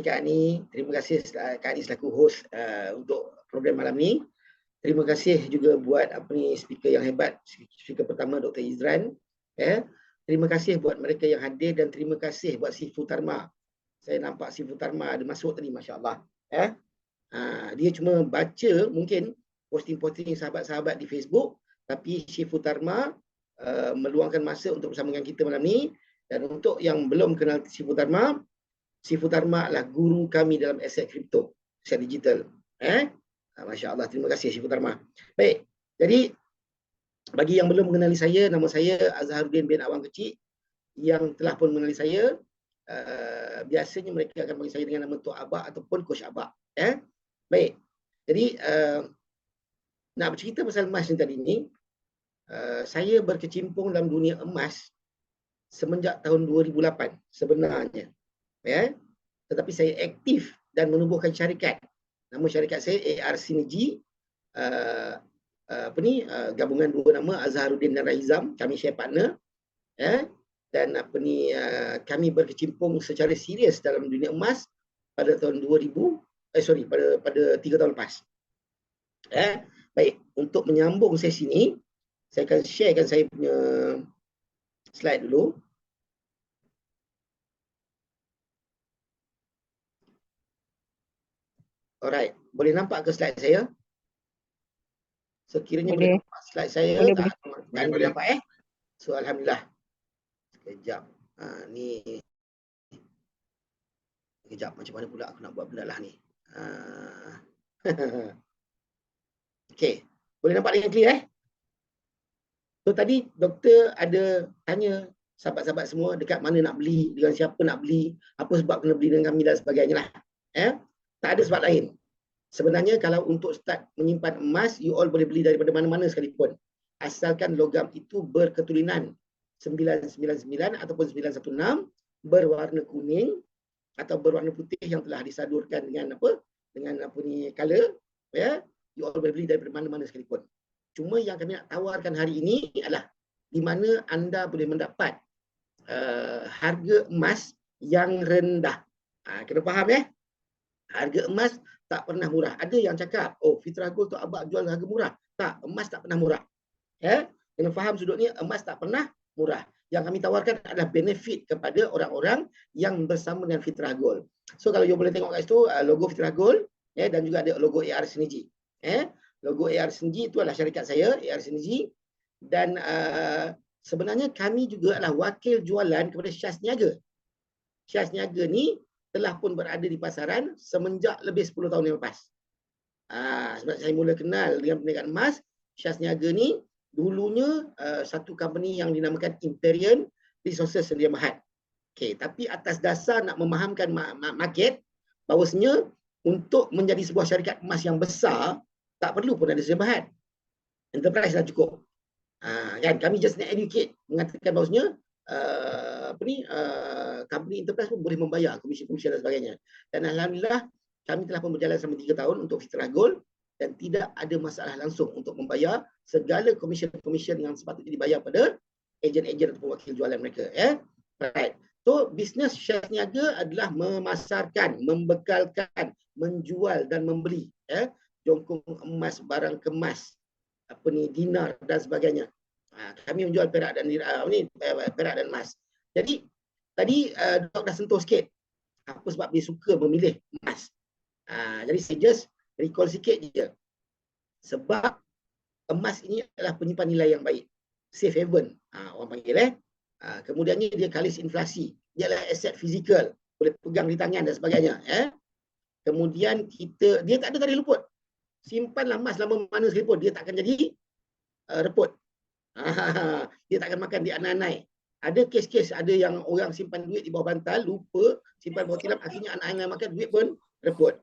Kak Ani. Terima kasih Kak Ani selaku host untuk program malam ni. Terima kasih juga buat speaker yang hebat, speaker pertama Dr. Izran. Terima kasih buat mereka yang hadir dan terima kasih buat Sifu Tarma. Saya nampak Sifu Tarma ada masuk tadi, masya-Allah. Dia cuma baca mungkin posting-posting sahabat-sahabat di Facebook, tapi Sifu Tarma meluangkan masa untuk bersama dengan kita malam ni. Dan untuk yang belum kenal Sifu Tarma adalah guru kami dalam aset kripto, aset digital. Masya Allah, terima kasih Sifu Tarma. Baik, jadi bagi yang belum mengenali saya, nama saya Azharuddin bin Awang Kecil. Yang telah pun mengenali saya, biasanya mereka akan panggil saya dengan nama Tok Abak ataupun Coach Abak. Baik, jadi nak bercerita pasal emas ni tadi ni, saya berkecimpung dalam dunia emas semenjak tahun 2008 sebenarnya. Tetapi saya aktif dan menubuhkan syarikat. Nama syarikat saya AR Synergy, gabungan dua nama Azharuddin dan Raizam, kami share partner. Dan kami berkecimpung secara serius dalam dunia emas pada tahun 2000, pada 3 tahun lepas. Baik, untuk menyambung sesi ini, saya akan sharekan saya punya slide dulu. Alright, boleh nampak ke slide saya? Sekiranya boleh nampak slide saya, boleh nampak So alhamdulillah. Sekejap. Sekejap, macam mana pula aku nak buat benda lah ni. Okey, boleh nampak dengan clear So tadi doktor ada tanya sahabat-sahabat semua dekat mana nak beli, dengan siapa nak beli, apa sebab kena beli dengan kami dan sebagainya lah. Tak ada sebab lain. Sebenarnya kalau untuk start menyimpan emas, you all boleh beli daripada mana-mana sekalipun. Asalkan logam itu berketurunan 999 ataupun 916, berwarna kuning atau berwarna putih yang telah disadurkan dengan color, you all boleh beli daripada mana-mana sekalipun. Cuma yang kami nak tawarkan hari ini adalah di mana anda boleh mendapat harga emas yang rendah. Kena faham harga emas tak pernah murah. Ada yang cakap, oh Fitrah Gold tu Abang jual harga murah. Tak, emas tak pernah murah. Kena faham sudut ni, emas tak pernah murah. Yang kami tawarkan adalah benefit kepada orang-orang yang bersama dengan Fitrah Gold. So kalau you boleh tengok kat situ, logo Fitrah Gold, dan juga ada logo AR Synergy. Logo AR Synergy itu adalah syarikat saya, AR Synergy. Dan sebenarnya kami juga adalah wakil jualan kepada Syaz Niaga. Syaz Niaga ni telah pun berada di pasaran semenjak lebih 10 tahun yang lepas. Sebab saya mula kenal dengan perniagaan emas, Syaz Niaga ni dulunya satu company yang dinamakan Imperial Resources Sedia Mahat. Tapi atas dasar nak memahamkan market, bahawasanya untuk menjadi sebuah syarikat emas yang besar, tak perlu pun ada sedia mahat. Enterprise dah cukup. Kami just nak educate, mengatakan bahawasanya company enterprise pun boleh membayar komisi-komisi dan sebagainya. Dan alhamdulillah kami telah pun berjalan selama 3 tahun untuk Fitrah Gold dan tidak ada masalah langsung untuk membayar segala komisen-komisen yang sepatutnya dibayar pada ejen-ejen atau wakil jualan mereka. Right. So bisnes Syaz Niaga adalah memasarkan, membekalkan, menjual dan membeli jongkong emas, barang kemas, dinar dan sebagainya. Kami menjual perak dan perak dan emas. Jadi tadi Dok dah sentuh sikit apa sebab dia suka memilih emas. Jadi saya just recall sikit je. Sebab emas ini adalah penyimpan nilai yang baik. Safe haven, orang panggil. Kemudiannya dia kalis inflasi. Dia adalah aset fizikal, boleh pegang di tangan dan sebagainya. Kemudian dia tak ada tarikh luput. Simpanlah emas lama mana sekalipun, dia tak akan jadi reput. Dia tak akan makan di anai-anai. Ada kes-kes, ada yang orang simpan duit di bawah bantal, lupa, simpan bawah tilam, akhirnya anak-anak makan duit pun reput.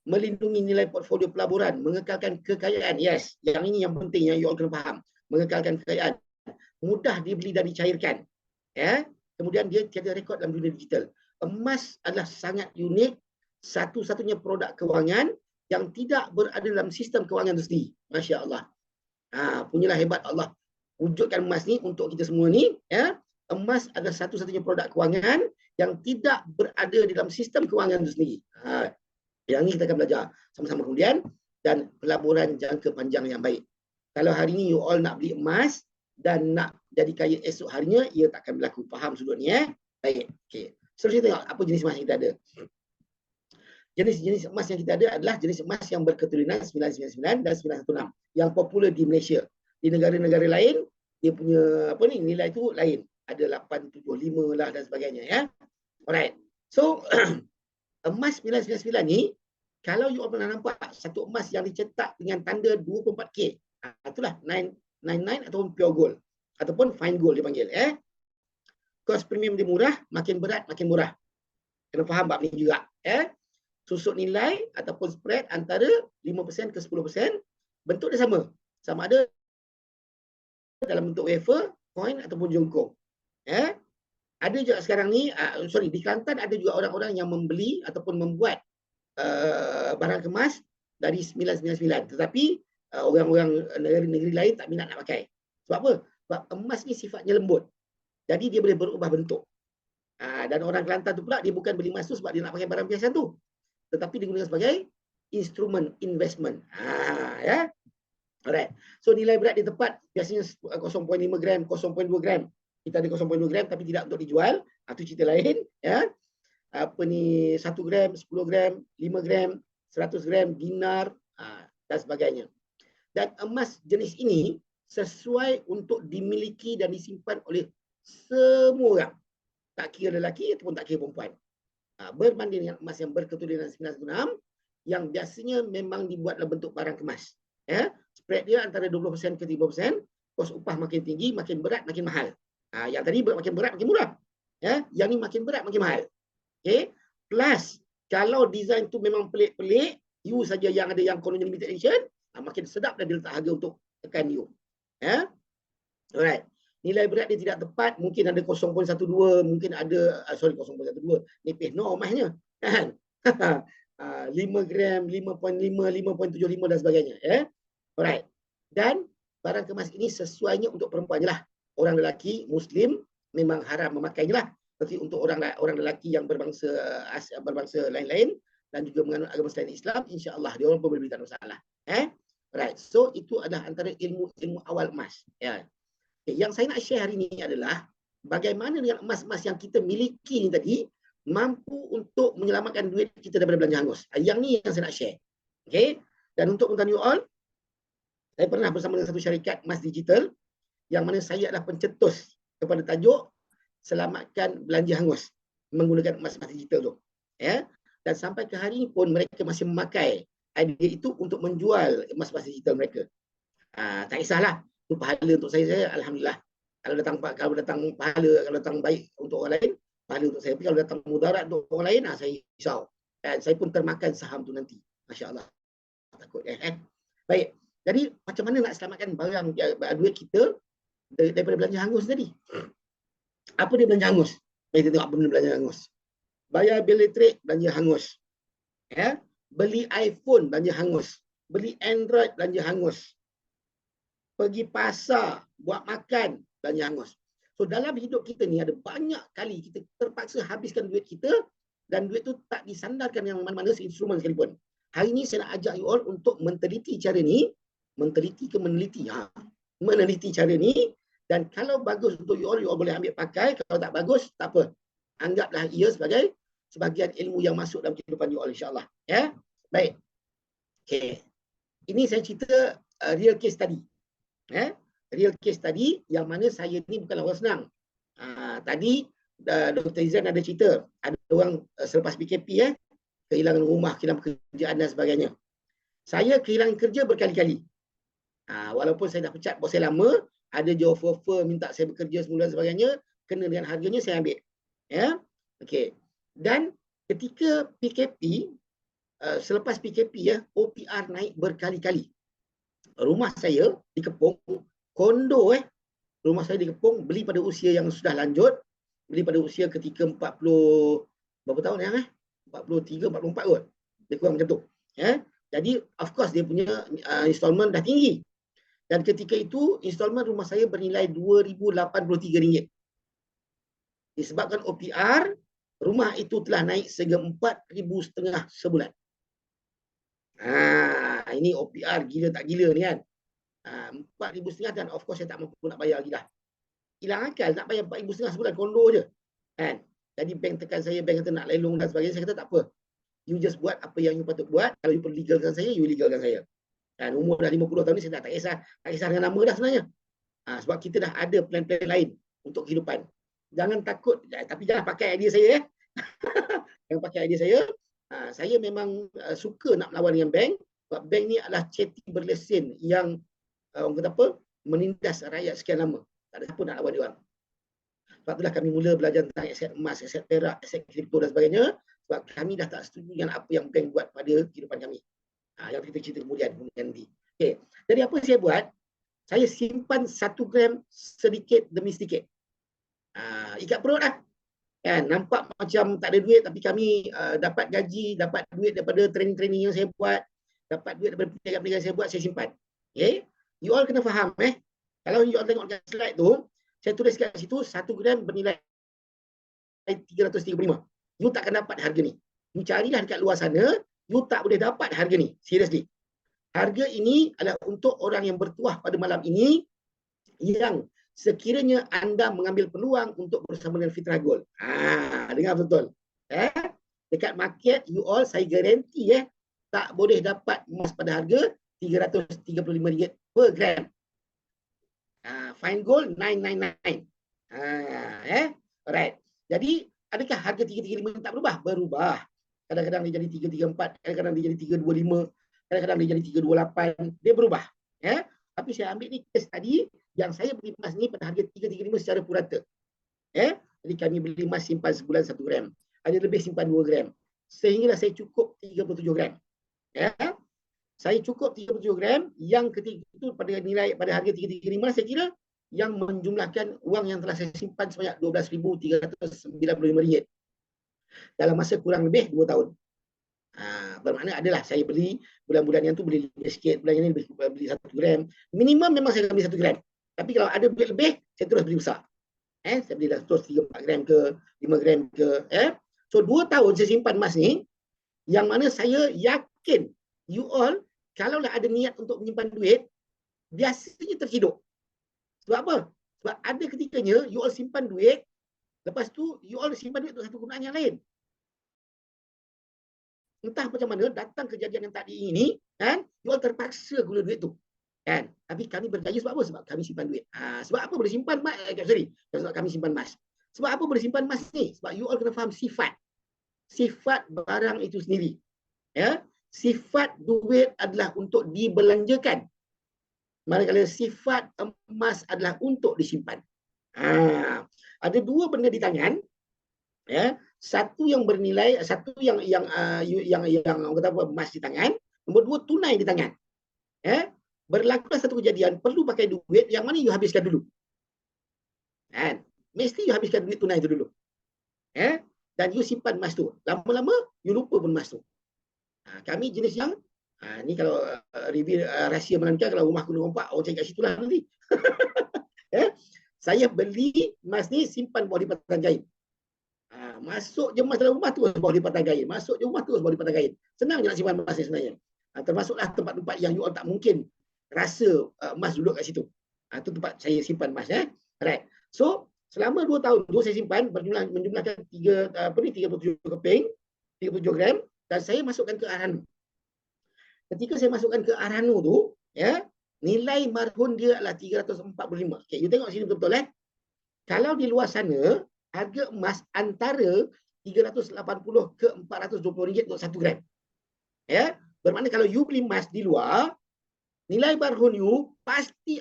Melindungi nilai portfolio pelaburan, mengekalkan kekayaan. Yes, yang ini yang penting yang you all kena faham. Mengekalkan kekayaan. Mudah dibeli dan dicairkan. Kemudian dia tiada rekod dalam dunia digital. Emas adalah sangat unik, satu-satunya produk kewangan yang tidak berada dalam sistem kewangan itu sendiri. Masya Allah. Punyalah hebat Allah wujudkan emas ni untuk kita semua ni, emas adalah satu-satunya produk kewangan yang tidak berada di dalam sistem kewangan itu sendiri. Yang ini kita akan belajar sama-sama kemudian, dan pelaburan jangka panjang yang baik. Kalau hari ini you all nak beli emas dan nak jadi kaya esok harinya, ia tak akan berlaku. Faham sudut ni Baik. Okey. Seterusnya tengok apa jenis emas yang kita ada. Jenis-jenis emas yang kita ada adalah jenis emas yang berketurunan 999 dan 916 yang popular di Malaysia. Di negara-negara lain dia punya nilai tu lain. Ada 875 lah dan sebagainya Alright. So emas 999 ni, kalau you all pernah nampak satu emas yang dicetak dengan tanda 24K, itulah 999 ataupun pure gold ataupun fine gold dipanggil Kos premium dia murah, makin berat makin murah. Kena faham bab ni juga susut nilai ataupun spread antara 5% ke 10%, bentuk dia sama. Sama ada dalam bentuk wafer, coin ataupun jongkong. Ada juga sekarang ni, di Kelantan ada juga orang-orang yang membeli ataupun membuat barang kemas dari 999. Tetapi orang-orang negeri-negeri lain tak minat nak pakai. Sebab apa? Sebab emas ni sifatnya lembut. Jadi dia boleh berubah bentuk. Dan orang Kelantan tu pula, dia bukan beli emas tu sebab dia nak pakai barang biasa tu, tetapi digunakan sebagai instrumen investment. Alright. So nilai berat dia tepat biasanya 0.5 gram, 0.2 gram. Kita ada 0.2 gram tapi tidak untuk dijual. Itu cerita lain. 1 gram, 10 gram, 5 gram, 100 gram, dinar dan sebagainya. Dan emas jenis ini sesuai untuk dimiliki dan disimpan oleh semua orang. Tak kira lelaki ataupun tak kira perempuan. Berbanding dengan emas yang berketurunan 996 yang biasanya memang dibuat dalam bentuk barang kemas. Spread dia antara 20% ke 30%, kos upah makin tinggi, makin berat, makin mahal. Yang tadi makin berat, makin murah. Yang ni makin berat, makin mahal. Plus, kalau design tu memang pelik-pelik, you saja yang ada yang kononnya limited edition, makin sedap dah dia letak harga untuk tekan you. Alright. Nilai berat dia tidak tepat, mungkin ada 0.12, mungkin ada 0.12, nipis emasnya kan. 5 gram, 5.5, 5.75 dan sebagainya Alright. Dan barang kemas ini sesuainya untuk perempuan je lah. Orang lelaki Muslim memang haram memakainya lah. Tapi untuk orang lelaki yang berbangsa lain-lain dan juga menganut agama selain Islam, insya-Allah dia orang pun boleh tak ada masalah. Right. So itu adalah antara ilmu awal emas. Yang saya nak share hari ini adalah bagaimana dengan emas-emas yang kita miliki ni tadi mampu untuk menyelamatkan duit kita daripada belanja hangus. Yang ni yang saya nak share. Dan untuk pengetahuan you all, saya pernah bersama dengan satu syarikat emas digital yang mana saya adalah pencetus kepada tajuk selamatkan belanja hangus menggunakan emas-emas digital tu. Dan sampai ke hari ini pun mereka masih memakai idea itu untuk menjual emas-emas digital mereka. Tak kisahlah, itu pahala untuk saya alhamdulillah. Kalau datang pahala, kalau datang baik untuk orang lain, pahala untuk saya. Tapi kalau datang mudarat untuk orang lain, saya risau. Dan saya pun termakan saham tu nanti. Masya-Allah. Takut Baik. Jadi macam mana nak selamatkan barang duit kita daripada belanja hangus tadi? Apa dia belanja hangus? Mari kita tengok apa benda belanja hangus. Bayar bil elektrik, belanja hangus. Beli iPhone, belanja hangus. Beli Android, belanja hangus. Pergi pasar, buat makan, belanja hangus. So dalam hidup kita ni ada banyak kali kita terpaksa habiskan duit kita dan duit tu tak disandarkan yang mana-mana instrumen sekalipun. Hari ni saya nak ajak you all untuk meneliti cara ni. Meneliti cara ni, dan kalau bagus untuk you all boleh ambil pakai. Kalau tak bagus, tak apa. Anggaplah ia sebagai sebahagian ilmu yang masuk dalam kehidupan you all, insya-Allah. Baik. Ini saya cerita real case study. Real case study yang mana saya ni bukanlah orang senang. Tadi Dr. Izan ada cerita, ada orang selepas PKP kehilangan rumah, kehilangan pekerjaan dan sebagainya. Saya kehilangan kerja berkali-kali. Walaupun saya dah pecat bos saya lama, ada je offer minta saya bekerja semula dan sebagainya, kena dengan harganya saya ambil. Dan ketika PKP, selepas PKP OPR naik berkali-kali. Rumah saya dikepung, kondo rumah saya dikepung, beli pada usia yang sudah lanjut, beli pada usia ketika 40 berapa tahun 43, 44 kot. Dia kurang macam tu. Jadi of course dia punya installment dah tinggi. Dan ketika itu installment rumah saya bernilai RM2,083. Disebabkan OPR, rumah itu telah naik sehingga 4,500 sebulan. Ini OPR gila tak gila ni kan. 4,500 dan of course saya tak mampu nak bayar lagi dah. Hilang akal nak bayar 4,500 sebulan kondo je. Kan? Jadi bank tekan saya, bank kata nak lelong dan sebagainya. Saya kata tak apa. You just buat apa yang you patut buat. Kalau you perlu legalkan saya, you legalkan saya. Dan umur dah 50 tahun ni saya tak kisah dengan nama dah sebenarnya. Sebab kita dah ada plan-plan lain untuk kehidupan. Jangan takut, tapi jangan pakai idea saya ya. Jangan pakai idea saya. Saya memang suka nak melawan dengan bank. Sebab bank ni adalah ceti berlesen yang orang kata apa, menindas rakyat sekian lama. Tak ada siapa nak lawan dia orang. Sebab itulah kami mula belajar tentang aset emas, aset perak, aset kripto dan sebagainya. Sebab kami dah tak setuju dengan apa yang bank buat pada kehidupan kami. Yang kita cerita kemudian nanti. Okay. Jadi apa saya buat? Saya simpan 1 gram sedikit demi sedikit. Ikat perut lah. Kan? Nampak macam tak ada duit, tapi kami dapat gaji, dapat duit daripada training-training yang saya buat, dapat duit daripada perniagaan yang saya buat, saya simpan. Okay? You all kena faham. Kalau you all tengok kat slide tu, saya tulis kat situ 1 gram bernilai 335. You takkan dapat harga ni. You carilah dekat luar sana, you tak boleh dapat harga ni. Seriously. Harga ini adalah untuk orang yang bertuah pada malam ini yang sekiranya anda mengambil peluang untuk bersama dengan Fitrah Gold. Dengar betul. Dekat market, you all, saya garanti tak boleh dapat emas pada harga RM335 per gram. Fine gold 999. Alright. Jadi adakah harga 335 tak berubah? Berubah. Kadang-kadang dia jadi 334, kadang-kadang dia jadi 325, kadang-kadang dia jadi 328. Dia berubah. Tapi saya ambil ni case tadi yang saya beli emas ni pada harga 335 secara purata. Jadi kami beli emas simpan sebulan 1 gram. Ada lebih simpan 2 gram. Sehinggalah saya cukup 37 gram. Saya cukup 37 gram. Yang ketiga itu pada nilai pada harga 335 saya kira yang menjumlahkan wang yang telah saya simpan sebanyak RM12,395 dalam masa kurang lebih 2 tahun. Bermakna adalah saya beli bulan-bulan yang tu beli lebih sikit, bulan ini beli 1 gram. Minimum memang saya akan beli 1 gram. Tapi kalau ada duit lebih, saya terus beli besar. Saya beli terus 3-4 gram ke, 5 gram ke. So 2 tahun saya simpan emas ni, yang mana saya yakin you all, kalau ada niat untuk menyimpan duit, biasanya terhidup. Sebab apa? Sebab ada ketikanya you all simpan duit, lepas tu you all simpan duit untuk satu gunaan yang lain. Entah macam mana datang kejadian yang tak diingini, kan? You all terpaksa guna duit tu. Kan? Tapi kami berjaya sebab apa? Sebab kami simpan duit. Sebab apa boleh simpan emas? Sebab kami simpan emas. Sebab apa boleh simpan emas ni? Sebab you all kena faham sifat. Sifat barang itu sendiri. Sifat duit adalah untuk dibelanjakan. Manakala sifat emas adalah untuk disimpan. Ada 2 benda di tangan. Satu yang bernilai, satu yang orang kata apa, emas di tangan. Nombor 2 tunai di tangan. Berlakulah satu kejadian, perlu pakai duit, yang mana you habiskan dulu. Mesti you habiskan duit tunai itu dulu. Dan you simpan emas tu. Lama-lama, you lupa pun emas tu. Kami jenis yang, ni kalau review rahsia Melangkah, kalau rumah kena rompak, orang cari kat situ lah nanti. Saya beli emas ni, simpan bawah lipatan kain. Masuk je emas dalam rumah, terus bawah lipatan kain. Masuk je rumah, terus bawah lipatan kain. Senang je nak simpan emas ni sebenarnya. Termasuklah tempat-tempat yang you all tak mungkin rasa emas duduk kat situ. Itu tempat saya simpan emas. Alright. So, selama 2 tahun tu saya simpan menjumlahkan 37 keping, 37 gram, dan saya masukkan ke Arhanu. Ketika saya masukkan ke Arhanu tu, nilai marhun dia adalah 345. Okay, you tengok sini betul-betul. Kalau di luar sana, harga emas antara 380 ke 420 ringgit untuk 1 gram. Bermakna kalau you beli emas di luar, nilai marhun you pasti,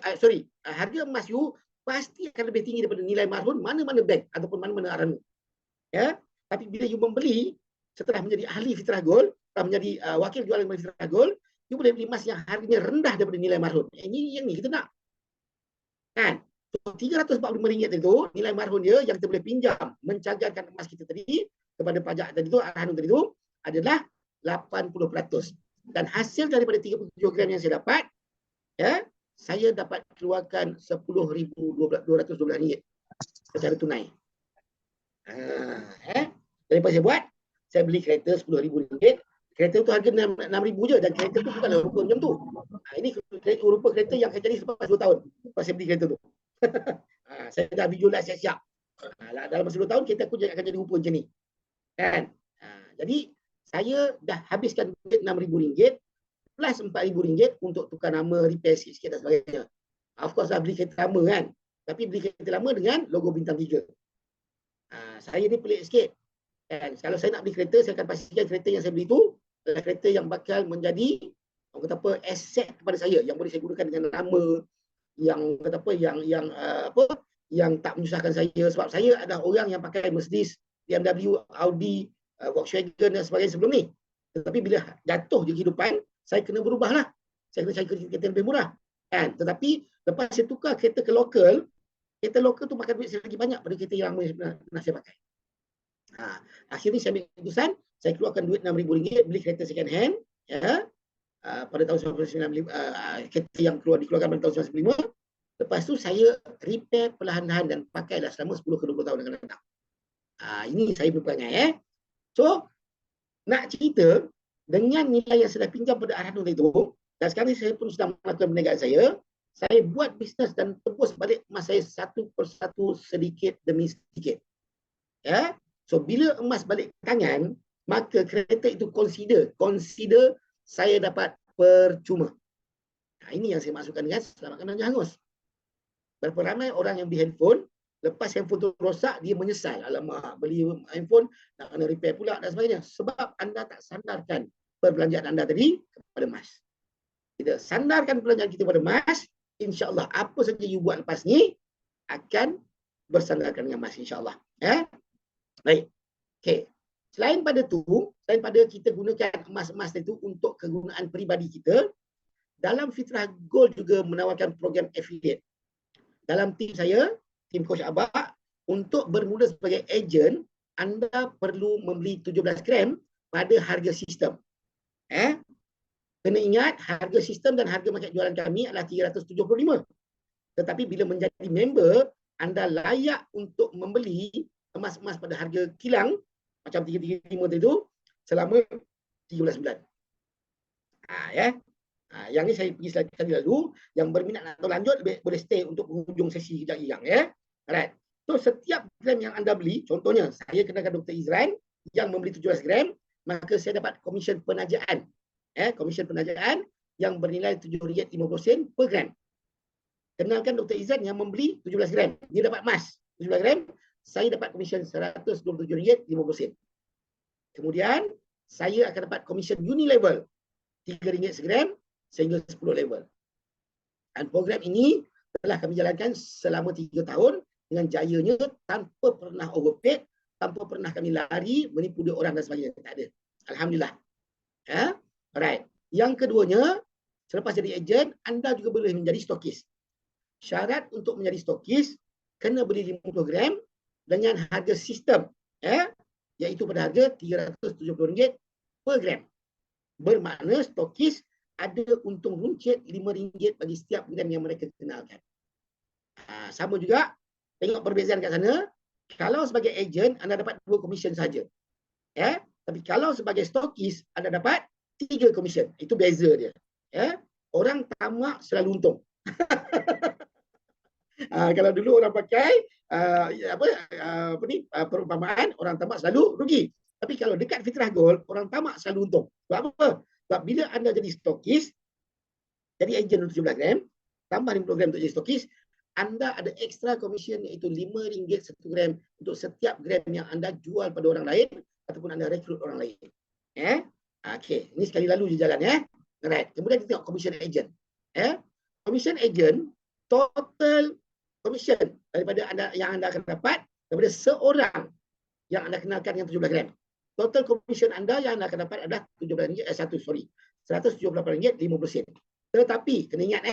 harga emas you pasti akan lebih tinggi daripada nilai marhun mana-mana bank ataupun mana-mana Arhanu. Tapi bila you membeli, setelah menjadi ahli Fitrah Gold, setelah menjadi wakil jualan Fitrah Gold, you boleh beli emas yang harganya rendah daripada nilai marhun. Ini yang ni kita nak. Kan? So, RM345 itu, nilai marhun dia yang kita boleh pinjam, mencagarkan emas kita tadi, kepada pajak tadi tu, Arhanu tadi tu, adalah 80%. Dan hasil daripada 37 gram yang saya dapat, saya dapat keluarkan RM10,212 secara tunai. Daripada saya buat, saya beli kereta RM10,000. Kereta tu harga RM6,000 je, dan kereta tu bukanlah rupa macam tu. Ini rupa kereta yang saya jadi selepas 2 tahun lepas saya beli kereta tu. Saya dah visualize siap-siap. Dalam masa 2 tahun kereta aku akan jadi rupa macam ni. Kan? Jadi saya dah habiskan duit RM6,000 plus RM4,000 untuk tukar nama, repair sikit-sikit dan sebagainya. Of course lah beli kereta lama kan. Tapi beli kereta lama dengan logo bintang 3. Saya ni pelik sikit. Kan? Kalau saya nak beli kereta, saya akan pastikan kereta yang saya beli tu adalah kereta yang bakal menjadi orang kata apa, aset kepada saya yang boleh saya gunakan dengan nama yang kata apa, yang tak menyusahkan saya, sebab saya adalah orang yang pakai Mercedes, BMW, Audi, Volkswagen dan sebagainya sebelum ni. Tetapi bila jatuh je kehidupan, saya kena berubah lah. Saya kena cari kereta lebih murah. Kan? Tetapi lepas saya tukar kereta ke lokal, kereta lokal tu makan duit saya lagi banyak pada kereta yang lama yang pernah saya pakai. Akhirnya saya ambil keputusan, saya keluarkan duit RM6,000 beli kereta second hand, ya, pada tahun 1995, kereta yang dikeluarkan pada tahun 1995. Lepas tu saya repair perlahan-lahan dan pakailah selama 10 ke 20 tahun akan datang. Ini saya berperangai. So, nak cerita, dengan nilai yang saya pinjam pada Arhanul itu, dan sekarang saya pun sedang melakukan perniagaan saya buat bisnes dan tebus balik emas saya satu persatu, sedikit demi sedikit. Ya. So bila emas balik ke tangan, maka kereta itu consider saya dapat percuma. Ini yang saya masukkan dengan selamatkan dan hangus. Berapa ramai orang yang beli handphone, lepas handphone tu rosak, dia menyesal. Alamak, beli handphone, nak kena repair pula dan sebagainya. Sebab anda tak sandarkan perbelanjaan anda tadi kepada emas. Kita sandarkan perbelanjaan kita kepada emas, insya-Allah apa saja you buat lepas ni akan bersandarkan dengan emas, insya-Allah. Baik. Okey. Selain pada kita gunakan emas-emas itu untuk kegunaan peribadi kita, dalam Fitrah Gold juga menawarkan program affiliate. Dalam tim saya, tim Coach Abah, untuk bermula sebagai ejen, anda perlu membeli 17 gram pada harga sistem. Kena ingat, harga sistem dan harga market jualan kami adalah 375. Tetapi bila menjadi member, anda layak untuk membeli emas-emas pada harga kilang macam 335 itu selama 13 bulan. Yang ni saya pergi slide tadi lalu. Yang berminat atau lanjut boleh stay untuk penghujung sesi kejap yang. Alright. So setiap gram yang anda beli, contohnya saya kenakan Dr. Izran yang membeli 17 gram, maka saya dapat komisen penajaan. Komisen penajaan yang bernilai RM7.50 per gram. Kenalkan Dr. Izran yang membeli 17 gram. Dia dapat emas 17 gram. Saya dapat komisen RM127.50. Kemudian, saya akan dapat komisen Unilevel RM3 segram sehingga 10 level. Dan program ini telah kami jalankan selama 3 tahun dengan jayanya tanpa pernah overpaid, tanpa pernah kami lari, menipu dia orang dan sebagainya. Tak ada. Alhamdulillah. Alright. Yang keduanya, selepas jadi ejen, anda juga boleh menjadi stokis. Syarat untuk menjadi stokis, kena beli 50 gram dengan harga sistem, iaitu pada harga RM370 per gram. Bermakna stokis ada untung runcit RM5 bagi setiap gram yang mereka kenalkan. Sama juga, tengok perbezaan kat sana. Kalau sebagai ejen, anda dapat 2 komisen saja. Tapi kalau sebagai stokis, anda dapat 3 komisen. Itu beza dia. Orang tamak selalu untung. Kalau dulu orang pakai perumpamaan, orang tamak selalu rugi. Tapi kalau dekat Fitrah Gold, orang tamak selalu untung. Sebab apa? Sebab bila anda jadi stokis, jadi ejen untuk 17 gram, tambah 50 gram untuk jadi stokis, anda ada extra komisen iaitu RM5 1 gram untuk setiap gram yang anda jual pada orang lain ataupun anda rekrut orang lain. Okey, ini sekali lalu je jalan. Alright. Kemudian kita tengok komisen ejen. Komisen ejen, total komisen daripada yang anda akan dapat daripada seorang yang anda kenalkan yang 17 gram. Total komisen anda yang anda akan dapat adalah RM178.50. Tetapi kena ingat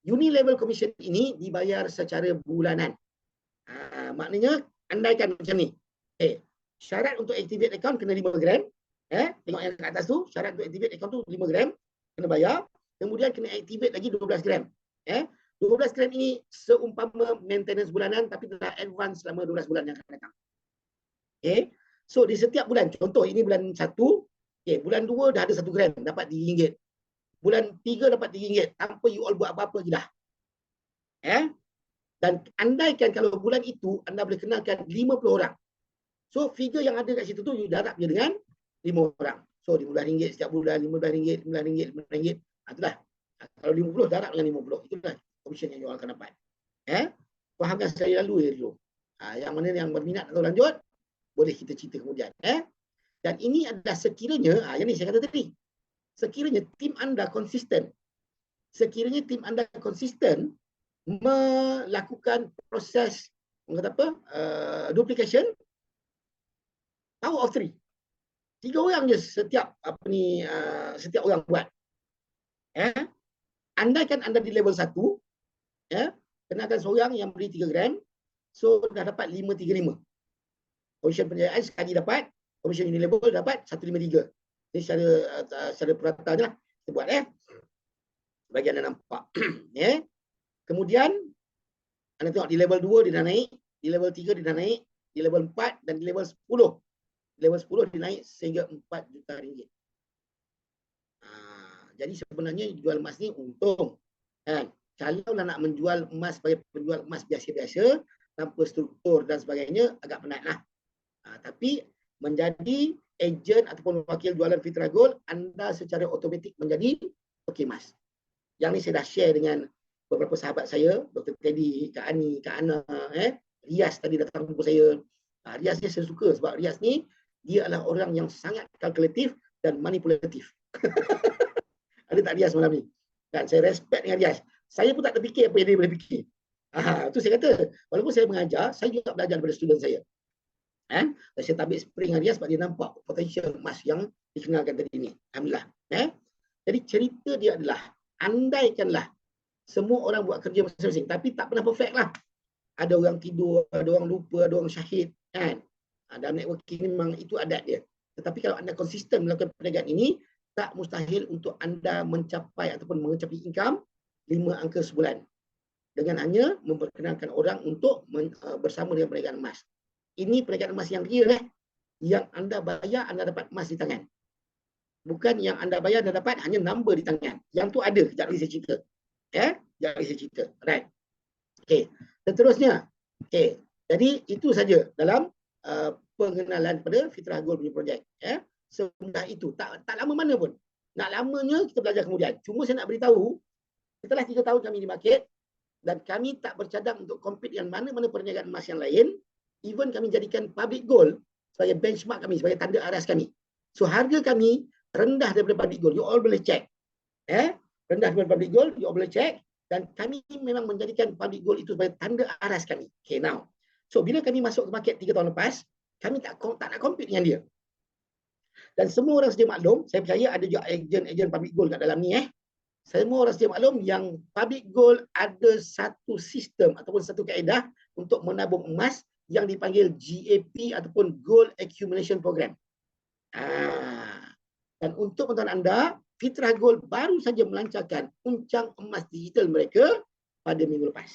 Unilevel komisen ini dibayar secara bulanan. Maknanya andaikan macam ni. Syarat untuk activate account kena 5 gram. Tengok yang kat atas tu, syarat untuk activate account tu 5 gram kena bayar. Kemudian kena activate lagi 12 gram. 12 gram ini seumpama maintenance bulanan tapi telah advance selama 12 bulan yang akan datang. Okay. So di setiap bulan, contoh ini bulan 1, okay, bulan 2 dah ada 1 gram dapat RM3. Bulan 3 dapat RM3 tanpa you all buat apa-apa lagi dah. Dan andaikan kalau bulan itu anda boleh kenalkan 50 orang. So figure yang ada kat situ tu you darab je dengan 5 orang. So RM15 setiap bulan, RM15, RM9, RM15. Itulah. Kalau 50 darab dengan 50. Itulah komisen yang you all akan dapat. Fahamkan sekali lalu ya dulu. Yang mana yang berminat atau lanjut, boleh kita cerita kemudian. Dan ini adalah sekiranya, yang ni saya kata tadi, sekiranya tim anda konsisten, melakukan proses duplication, power of 3. 3 orang je setiap setiap orang buat. Andaikan anda di level 1, kenakan seorang yang beri 3 gram, so dah dapat 535. Komisen penjayaan sekali dapat, komisen unilevel dapat 153. Ini secara purata je lah kita buat. Bagi anda nampak. Kemudian anda tengok di level 2 dia dah naik, di level 3 dia dah naik, di level 4 dan di level 10. Level 10 dia naik sehingga RM4 juta. Jadi sebenarnya jual emas ni untung. Kalau nak menjual emas sebagai penjual emas biasa-biasa tanpa struktur dan sebagainya agak penat lah. Tapi menjadi ejen ataupun wakil jualan Fitra Gold, anda secara automatik menjadi wakil emas. Yang ni saya dah share dengan beberapa sahabat saya, Dr. Teddy, Kak Ani, Kak Ana, Rias tadi datang jumpa saya. Rias ni saya suka sebab Rias ni dia adalah orang yang sangat kalkulatif dan manipulatif. Ada tak Rias malam ni? Dan saya respect dengan Rias. Saya pun tak terfikir apa yang dia boleh fikir. Itu saya kata, walaupun saya mengajar, saya juga belajar daripada student saya. Dan saya tabik spring dengan Rias sebab dia nampak potensial emas yang dikenalkan tadi ni. Alhamdulillah. Jadi cerita dia adalah, andaikanlah semua orang buat kerja masing-masing, tapi tak pernah perfect lah. Ada orang tidur, ada orang lupa, ada orang syahid. Dalam networking ni memang itu adat dia. Tetapi kalau anda konsisten melakukan perniagaan ini, tak mustahil untuk anda mencapai ataupun mencapai income 5 angka sebulan. Dengan hanya memperkenalkan orang untuk bersama dengan perniagaan emas. Ini perniagaan emas yang real. Yang anda bayar, anda dapat emas di tangan. Bukan yang anda bayar, anda dapat hanya number di tangan. Yang tu ada, kejap lagi saya cerita. Kejap lagi saya cerita. Right. Okay. Seterusnya. Okay. Jadi itu saja dalam pengenalan pada Fitrah Gold punya projek. Semudah itu. Tak lama mana pun. Nak lamanya kita belajar kemudian. Cuma saya nak beritahu, setelah 3 tahun kami di market, dan kami tak bercadang untuk compete dengan mana-mana perniagaan emas yang lain, even kami jadikan public gold sebagai benchmark kami, sebagai tanda aras kami. So harga kami rendah daripada public gold. You all boleh check. Rendah daripada public gold, you all boleh check. Dan kami memang menjadikan public gold itu sebagai tanda aras kami. Okay, now. So bila kami masuk ke market 3 tahun lepas, kami tak nak compete dengan dia. Dan semua orang sedia maklum, saya percaya ada juga ejen public gold kat dalam ni. Semua orang sedia maklum yang public gold ada satu sistem ataupun satu kaedah untuk menabung emas yang dipanggil GAP ataupun Gold Accumulation Program. Dan untuk tuan-tuan anda, Fitrah Gold baru saja melancarkan uncang emas digital mereka pada minggu lepas.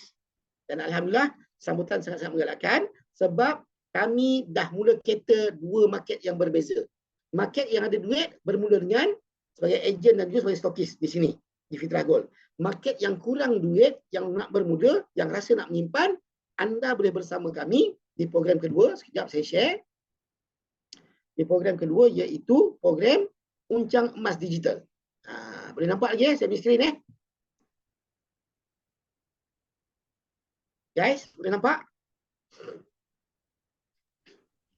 Dan alhamdulillah sambutan sangat-sangat menggalakkan sebab kami dah mula cater 2 market yang berbeza. Market yang ada duit bermula dengan sebagai ejen dan juga sebagai stokis di sini di Fitrah Gold. Market yang kurang duit, yang nak bermula, yang rasa nak menyimpan, anda boleh bersama kami di program kedua. Sekejap saya share. Di program kedua iaitu program uncang emas digital. Boleh nampak lagi saya punya skrin Guys, boleh nampak?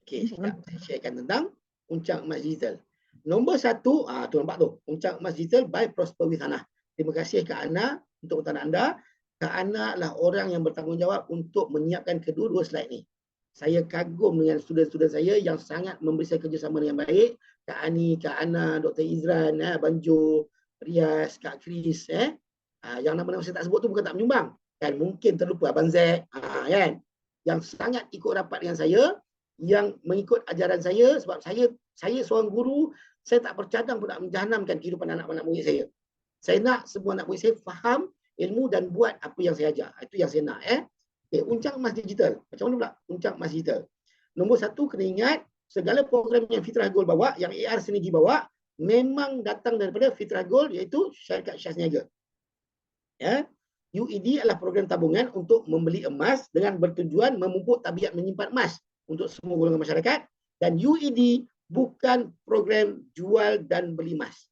Okey, sekejap saya sharekan tentang uncang emas digital. Nombor 1, tu nampak tu, uncang emas digital by Prosper with Hana. Terima kasih Kak Ana untuk urutan anda. Kak Ana adalah orang yang bertanggungjawab untuk menyiapkan kedua-dua slide ni. Saya kagum dengan student-student saya yang sangat memberi saya kerjasama dengan baik. Kak Ani, Kak Ana, Dr. Izran, Banjo, Rias, Kak Chris. Yang nama-nama saya tak sebut tu bukan tak menyumbang. Kan mungkin terlupa Abang Zek, kan? Yang sangat ikut rapat dengan saya, yang mengikut ajaran saya sebab saya seorang guru, saya tak bercadang pun nak menjahanamkan kehidupan anak-anak murid saya. Saya nak semua anak murid saya faham ilmu dan buat apa yang saya ajar. Itu yang saya nak. Okay, uncang emas digital. Macam mana pula uncang emas digital? Nombor satu, kena ingat, segala program yang Fitrah Gold bawa, yang AR Synergy bawa, memang datang daripada Fitrah Gold, iaitu syarikat syas niaga. Ya. UED adalah program tabungan untuk membeli emas dengan bertujuan memupuk tabiat menyimpan emas untuk semua golongan masyarakat, dan UED bukan program jual dan beli emas.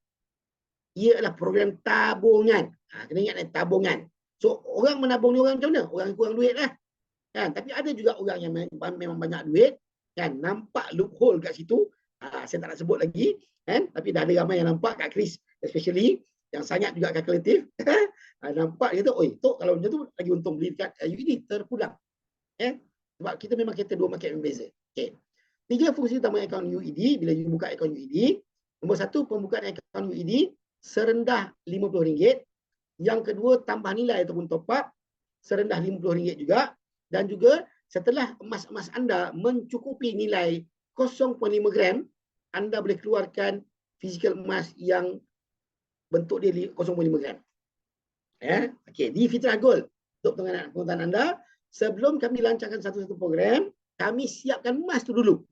Ia adalah program tabungan. Kena ingat tabungan. So orang menabung ni orang macam mana? Orang kurang duit lah. Kan? Tapi ada juga orang yang memang banyak duit, kan? Nampak loophole kat situ. Saya tak nak sebut lagi, kan? Tapi dah ada ramai yang nampak kat Chris, especially yang sangat juga kalkulatif. Nampak dia tu, oi, tok kalau macam tu lagi untung beli dekat UED, terpulang. Sebab kita memang kita dua market yang berbeza. Okay. 3 fungsi utama akaun UED bila you buka akaun UED. Nombor 1, pembukaan akaun UED serendah RM50. Yang kedua, tambah nilai ataupun top up serendah RM50 juga. Dan juga setelah emas-emas anda mencukupi nilai 0.5 gram, anda boleh keluarkan fizikal emas yang bentuk dia 0.5 gram. Okay. Di Fitrah Gold, untuk penggunaan anda, sebelum kami lancarkan satu-satu program, kami siapkan emas tu dulu.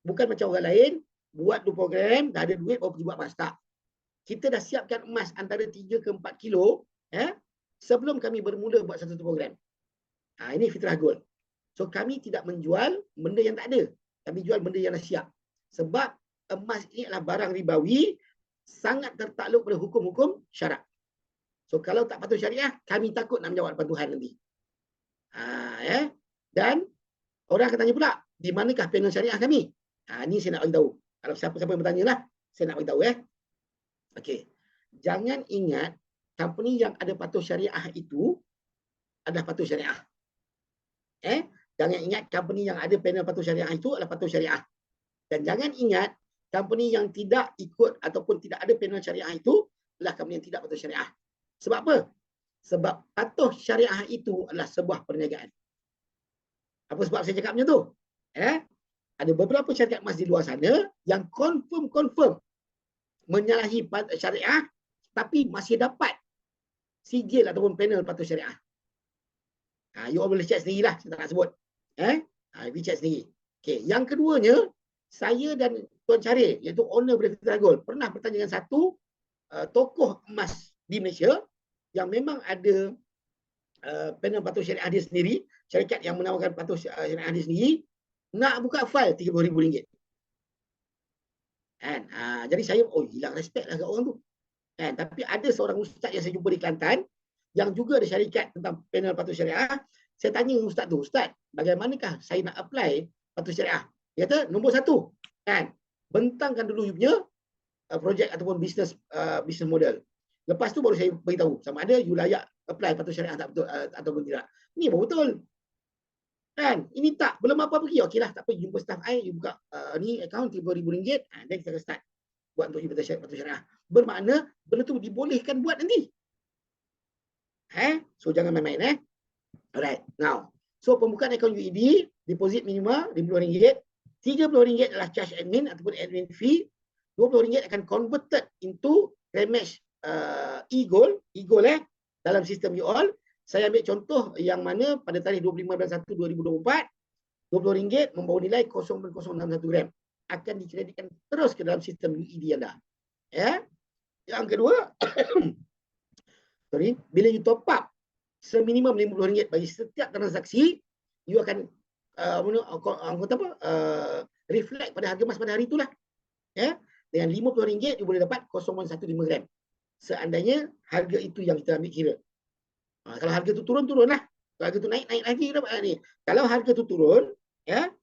Bukan macam orang lain, buat 2 program, dah ada duit, baru pergi buat emas. Tak. Kita dah siapkan emas antara 3 ke 4 kilo, sebelum kami bermula buat satu-satu program. Ini Fitrah Gold. So, kami tidak menjual benda yang tak ada. Kami jual benda yang dah siap. Sebab emas ini adalah barang ribawi, sangat tertakluk pada hukum-hukum syarak. So, kalau tak patuh syariah, kami takut nak menjawab depan Tuhan nanti. Dan orang akan tanya pula, di manakah panel syariah kami? Ini saya nak beritahu. Kalau siapa-siapa yang bertanya lah, saya nak beritahu. Okey. Jangan ingat company yang ada patuh syariah itu adalah patuh syariah. Jangan ingat company yang ada panel patuh syariah itu adalah patuh syariah. Dan jangan ingat company yang tidak ikut ataupun tidak ada panel syariah itu adalah company yang tidak patuh syariah. Sebab apa? Sebab patuh syariah itu adalah sebuah perniagaan. Apa sebab saya cakap macam tu? Ada beberapa syarikat emas di luar sana yang confirm menyalahi syariah tapi masih dapat sijil ataupun panel patuh syariah. You all boleh check sendirilah, saya tak nak sebut. You check sendiri. Okay. Yang keduanya, saya dan Tuan Syarif, iaitu owner Fitrah Gold, pernah bertanya dengan satu tokoh emas di Malaysia yang memang ada panel patuh syariah dia sendiri, syarikat yang menawarkan patuh syariah dia sendiri, nak buka file RM30,000. Jadi saya, hilang respect lah kat orang tu. Tapi ada seorang ustaz yang saya jumpa di Kelantan, yang juga ada syarikat tentang panel patuh syariah. Saya tanya ustaz tu, Ustaz, bagaimanakah saya nak apply patuh syariah? Dia kata, nombor 1, bentangkan dulu you punya projek ataupun business model. Lepas tu baru saya beritahu sama ada you layak apply patuh syariah tak betul ataupun tidak. Ini baru betul. Ini tak, belum apa-apa pergi. Okeylah, tak apa, jumpa staff I, you buka ni account RM30,000, dan kita start buat untuk you patuh syariah. Bermakna benda tu dibolehkan buat nanti. So jangan main-main. Alright, now. So pembukaan akaun UED, deposit minima RM50. RM30 adalah charge admin ataupun admin fee. RM20 akan converted into Remesh e-gold dalam sistem you all. Saya ambil contoh yang mana pada tarikh 25/1/2024, RM20 membawa nilai 0.061 gram. Akan dikreditkan terus ke dalam sistem UED anda. Yang kedua, bila you top up seminimum RM50 bagi setiap transaksi, you akan reflect pada harga emas pada hari itulah. Dengan RM50 you boleh dapat 0.15 gram. Seandainya harga itu yang kita ambil kira. Kalau harga itu turun-turun lah. Kalau harga itu naik lagi dapat ni. Kalau harga itu turun,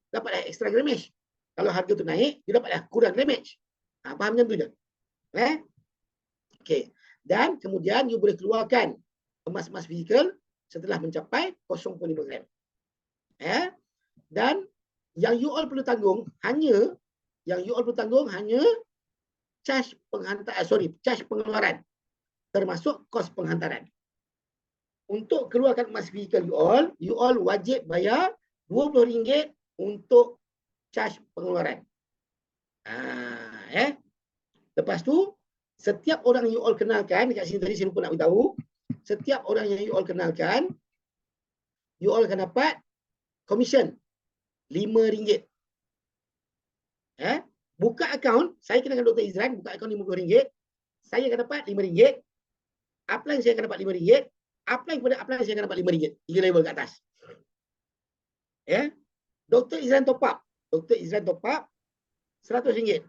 dapatlah extra grammage. Kalau harga itu naik, you dapatlah kurang grammage. Faham macam tu je. Okay. Dan kemudian you boleh keluarkan emas-emas fizikal setelah mencapai 0.5 gram. Dan yang you all perlu tanggung hanya charge pengeluaran, termasuk kos penghantaran. Untuk keluarkan emas fizikal you all wajib bayar RM20 untuk charge pengeluaran. Lepas tu, setiap orang you all kenalkan, dekat sini tadi saya lupa nak beritahu, setiap orang yang you all kenalkan, you all akan dapat komisen RM5. Buka akaun, saya kenakan Dr. Izran, buka akaun RM50, saya akan dapat RM5. Upline saya akan dapat RM5. Upline kepada upline saya akan dapat RM5. 3 level ke atas. Dr. Izran top up. Dr. Izran top up RM100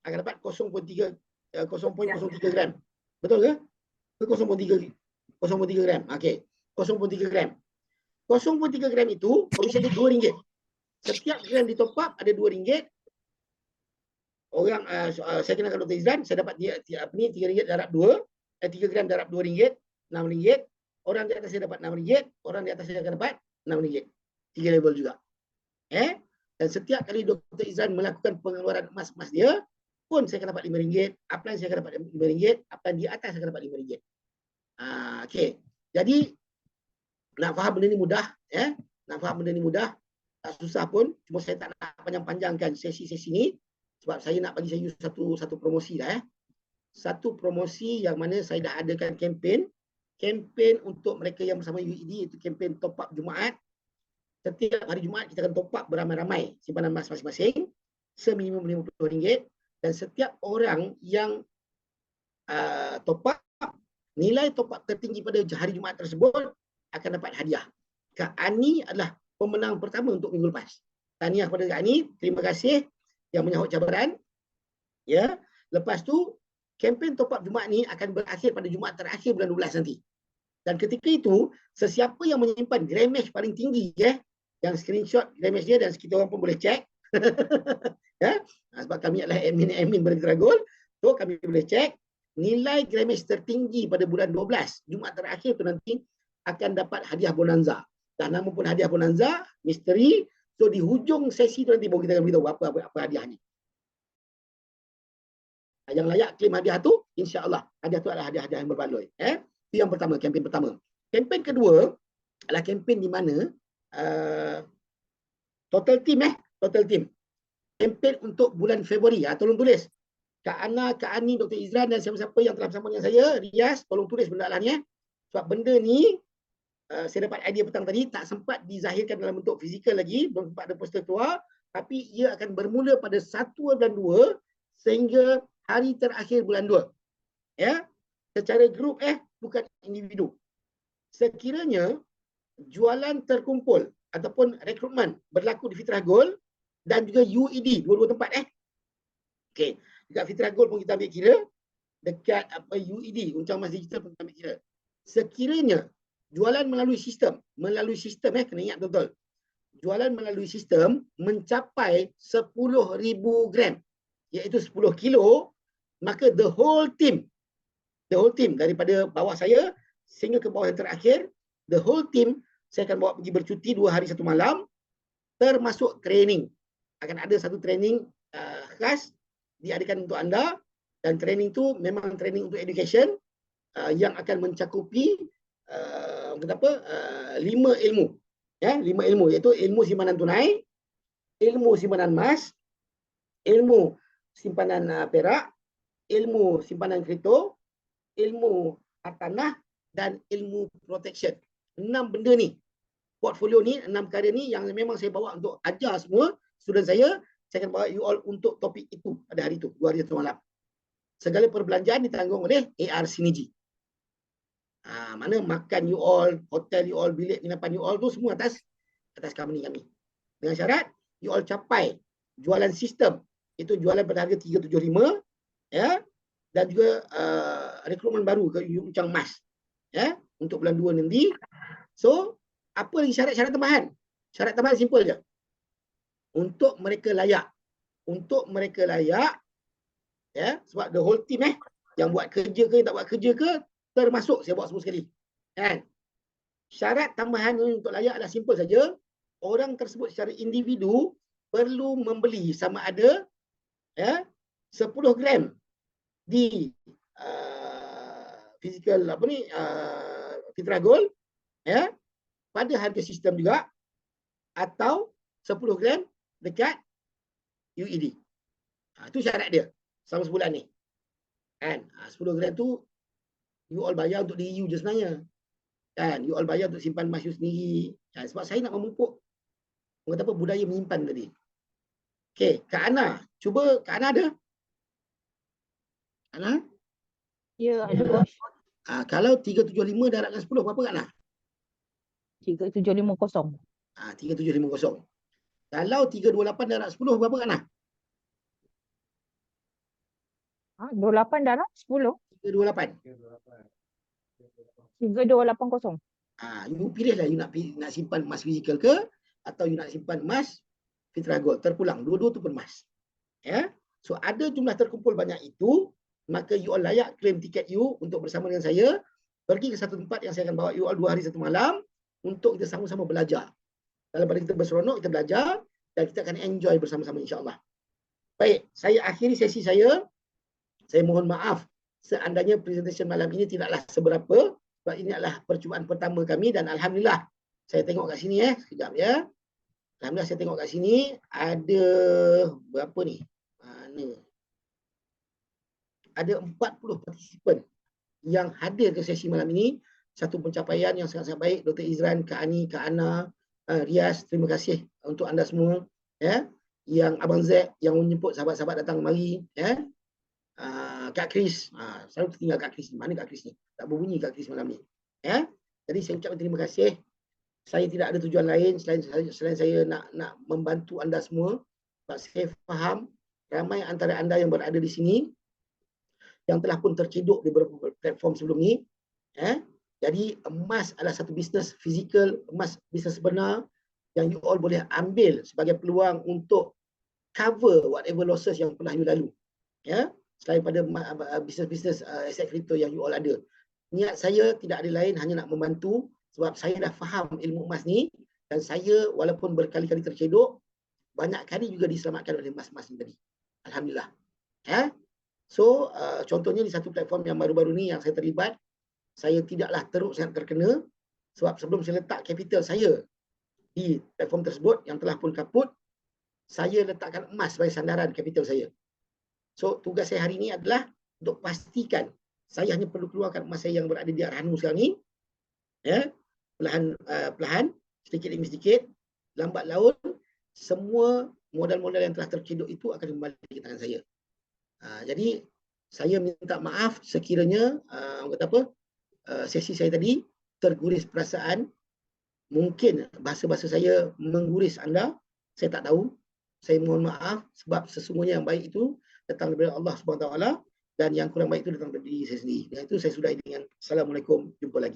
akan dapat 0.3 gram. Betul ke? 0.3 gram. Okey. 0.3 gram. 0.3 gram itu komisen dia RM2. Setiap gram di top up ada RM2. Orang saya kenakan Dr. Izran, saya dapat RM3 darab 2, 3 gram darab RM2, RM6. Orang di atas saya dapat RM6, orang di atas saya akan dapat RM6. 3 level juga. Dan setiap kali Dr. Izran melakukan pengeluaran emas dia pun saya akan dapat RM5, upline saya akan dapat RM5, upline di atas saya akan dapat RM5. Okey. Jadi nak faham benda ni mudah, nak faham benda ni mudah, tak susah pun. Cuma saya tak nak panjang-panjangkan sesi-sesi ni sebab saya nak bagi saya satu promosi dah. Satu promosi yang mana saya dah adakan kempen untuk mereka yang bersama UED, iaitu kempen top up Jumaat. Setiap hari Jumaat kita akan top up beramai-ramai simpanan emas masing-masing seminimum RM50, dan setiap orang yang top up, nilai top up tertinggi pada hari Jumaat tersebut akan dapat hadiah. Kak Ani adalah pemenang pertama untuk minggu lepas. Tahniah kepada Kak Ani, terima kasih yang menyahut cabaran. Lepas tu kempen top up Jumaat ni akan berakhir pada Jumaat terakhir bulan 12 nanti. Dan ketika itu, sesiapa yang menyimpan gramage paling tinggi, yang screenshot gramage dia, dan kita orang pun boleh cek. Sebab kami adalah admin Balintra Gold, so kami boleh cek nilai gramage tertinggi pada bulan 12 Jumaat terakhir tu nanti akan dapat hadiah bonanza. Dan nama pun hadiah bonanza, misteri. So di hujung sesi tu nanti baru kita akan beritahu apa hadiahnya. Yang layak klaim hadiah tu, insya-Allah hadiah tu adalah hadiah-hadiah yang berbaloi. Itu yang pertama, kempen pertama. Kempen kedua adalah kempen di mana total team. Kempen untuk bulan Februari. Tolong tulis. Kak Ana, Kak Ani, Dr. Izran dan siapa-siapa yang telah bersama dengan saya, Rias, tolong tulis benda lah ni. Sebab benda ni saya dapat idea petang tadi, tak sempat dizahirkan dalam bentuk fizikal lagi, belum sempat ada poster keluar, tapi ia akan bermula pada 1 bulan 2 sehingga hari terakhir bulan 2. Secara grup bukan individu. Sekiranya jualan terkumpul ataupun rekrutmen berlaku di Fitrah Gold dan juga UED, dua-dua tempat Okey, dekat Fitrah Gold pun kita ambil kira, dekat UED, Uncang Emas Digital pun kita ambil kira. Sekiranya jualan melalui sistem, kena ingat betul. Jualan melalui sistem mencapai 10,000 gram, iaitu 10 kilo, maka the whole team daripada bawah saya sehingga ke bawah yang terakhir, the whole team saya akan bawa pergi bercuti 2 hari 1 malam, termasuk training. Akan ada satu training khas diadakan untuk anda, dan training tu memang training untuk education yang akan mencakupi 5 ilmu. 5 ilmu, iaitu ilmu simpanan tunai, ilmu simpanan emas, ilmu simpanan perak, ilmu simpanan kripto, ilmu hartanah, dan ilmu protection. 6 benda ni, portfolio ni, 6 perkara ni yang memang saya bawa untuk ajar semua student saya akan bawa you all untuk topik itu pada hari itu, 2 hari 1 malam. Segala perbelanjaan ditanggung oleh AR Synergy. Mana makan you all, hotel you all, bilik penginapan you all tu semua atas company kami. Dengan syarat you all capai jualan sistem, itu jualan pada harga 375, dan juga rekrutmen baru ke Uncang Emas untuk bulan 2 nanti. So, apa lagi syarat-syarat tambahan? Syarat tambahan simple je. Untuk mereka layak. Sebab the whole team yang buat kerja ke, yang tak buat kerja ke, termasuk saya bawa semua sekali. Syarat tambahan untuk layak adalah simple saja. Orang tersebut secara individu perlu membeli sama ada 10 gram di physical Fitrah Gold pada harga sistem juga, atau 10 gram dekat UED. Itu syarat dia selama sebulan ni. 10 gram tu you all bayar untuk diri you je sebenarnya. You all bayar untuk simpan emas you sendiri. Sebab saya nak memupuk budaya menyimpan tadi. Okey, Kak Ana, Cuba Kak Ana ada? Ana? Ya, ada bos. Kalau 375 darabkan 10 berapa Kak Ana? 3750. 3750. Kalau 328 darab 10 berapa Kak Ana? 28 darab 10. 328. 3280. You pilihlah you nak simpan emas fizikal ke atau you nak simpan emas Fitra Gold terpulang. Dua-dua tu pun emas. Ya. So ada jumlah terkumpul banyak itu, maka you all layak claim tiket you untuk bersama dengan saya pergi ke satu tempat yang saya akan bawa you all 2 hari 1 malam untuk kita sama-sama belajar. Dalam pada kita berseronok, kita belajar dan kita akan enjoy bersama-sama insya-Allah. Baik, saya akhiri sesi saya. Saya mohon maaf seandainya presentation malam ini tidaklah seberapa sebab ini adalah percubaan pertama kami dan alhamdulillah saya tengok kat sini sekejap ya. Alhamdulillah saya tengok kat sini ada berapa ni? Mana? Ada 40 partisipan yang hadir ke sesi malam ini. Satu pencapaian yang sangat-sangat baik. Dr. Izran, Kak Ani, Kak Ana, Rias, terima kasih untuk anda semua. Ya. Yang Abang Z yang menjemput sahabat-sahabat datang mari. Ya. Kak Chris, selalu tertinggal Kak Chris ni. Mana Kak Chris ni? Tak berbunyi Kak Chris malam ni. Ya. Jadi saya ucapkan terima kasih. Saya tidak ada tujuan lain selain saya nak membantu anda semua. Sebab saya faham ramai antara anda yang berada di sini yang telah pun tercedok di beberapa platform sebelum ni. Jadi emas adalah satu bisnes fizikal, emas bisnes sebenar yang you all boleh ambil sebagai peluang untuk cover whatever losses yang pernah you lalu. Ya, selain pada bisnes-bisnes aset kripto yang you all ada. Niat saya tidak ada lain hanya nak membantu sebab saya dah faham ilmu emas ni dan saya walaupun berkali-kali tercedok banyak kali juga diselamatkan oleh emas-emas ni tadi. Alhamdulillah. Ya. So, contohnya di satu platform yang baru-baru ni yang saya terlibat, saya tidaklah teruk sangat terkena sebab sebelum saya letak capital saya di platform tersebut yang telah pun kaput, saya letakkan emas sebagai sandaran capital saya. So, tugas saya hari ini adalah untuk pastikan saya hanya perlu keluarkan emas saya yang berada di Arhanu sekarang ni, ya, perlahan, sedikit demi sedikit, lambat laun, semua modal-modal yang telah tercedok itu akan kembali ke tangan saya. Jadi saya minta maaf sekiranya sesi saya tadi terguris perasaan, mungkin bahasa-bahasa saya mengguris anda, saya tak tahu. Saya mohon maaf sebab sesungguhnya yang baik itu datang daripada Allah Subhanahu Wa Taala dan yang kurang baik itu datang dari diri saya sendiri. Dan itu saya sudahi dengan Assalamualaikum, jumpa lagi.